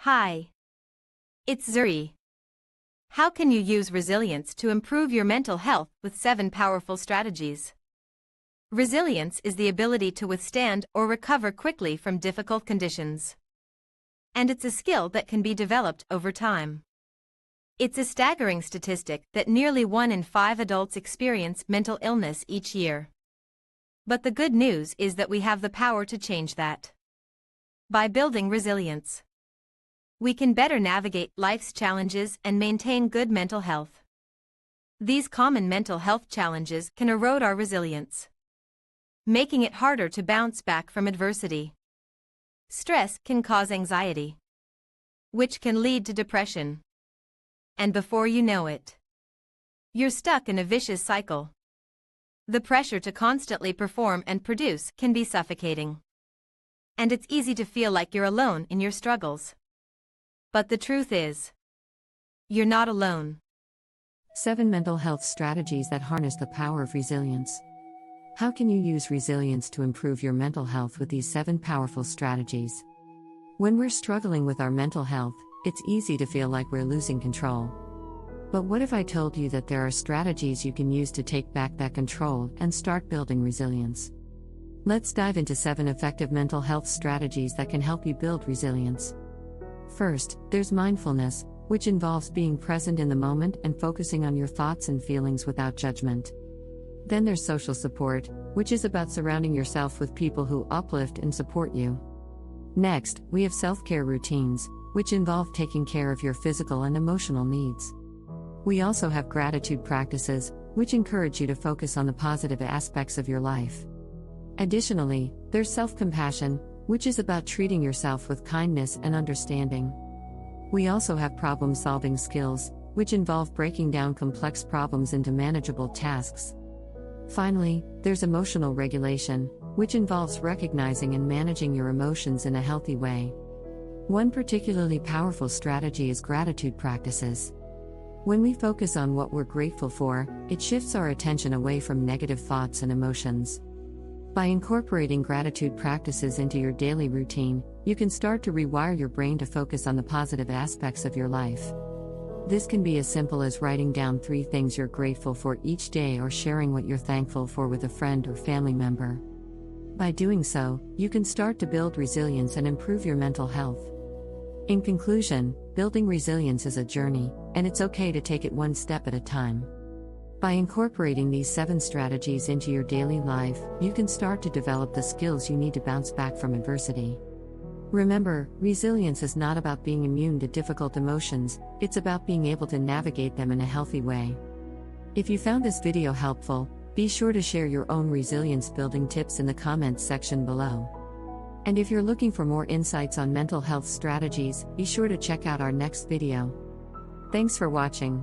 Hi, it's Zuri. How can you use resilience to improve your mental health with 7 powerful strategies? Resilience is the ability to withstand or recover quickly from difficult conditions. And it's a skill that can be developed over time. It's a staggering statistic that nearly 1 in 5 adults experience mental illness each year. But the good news is that we have the power to change that. By building resilience, we can better navigate life's challenges and maintain good mental health. These common mental health challenges can erode our resilience, making it harder to bounce back from adversity. Stress can cause anxiety, which can lead to depression. And before you know it, you're stuck in a vicious cycle. The pressure to constantly perform and produce can be suffocating. And it's easy to feel like you're alone in your struggles. But the truth is, you're not alone. 7 mental health strategies that harness the power of resilience. How can you use resilience to improve your mental health with these 7 powerful strategies? When we're struggling with our mental health, it's easy to feel like we're losing control. But what if I told you that there are strategies you can use to take back that control and start building resilience? Let's dive into 7 effective mental health strategies that can help you build resilience. First, there's mindfulness, which involves being present in the moment and focusing on your thoughts and feelings without judgment. Then there's social support, which is about surrounding yourself with people who uplift and support you. Next, we have self-care routines, which involve taking care of your physical and emotional needs. We also have gratitude practices, which encourage you to focus on the positive aspects of your life. Additionally, there's self-compassion, which is about treating yourself with kindness and understanding. We also have problem-solving skills, which involve breaking down complex problems into manageable tasks. Finally, there's emotional regulation, which involves recognizing and managing your emotions in a healthy way. One particularly powerful strategy is gratitude practices. When we focus on what we're grateful for, it shifts our attention away from negative thoughts and emotions. By incorporating gratitude practices into your daily routine, you can start to rewire your brain to focus on the positive aspects of your life. This can be as simple as writing down 3 things you're grateful for each day or sharing what you're thankful for with a friend or family member. By doing so, you can start to build resilience and improve your mental health. In conclusion, building resilience is a journey, and it's okay to take it one step at a time. By incorporating these 7 strategies into your daily life, you can start to develop the skills you need to bounce back from adversity. Remember, resilience is not about being immune to difficult emotions, it's about being able to navigate them in a healthy way. If you found this video helpful, be sure to share your own resilience building tips in the comments section below. And if you're looking for more insights on mental health strategies, be sure to check out our next video. Thanks for watching.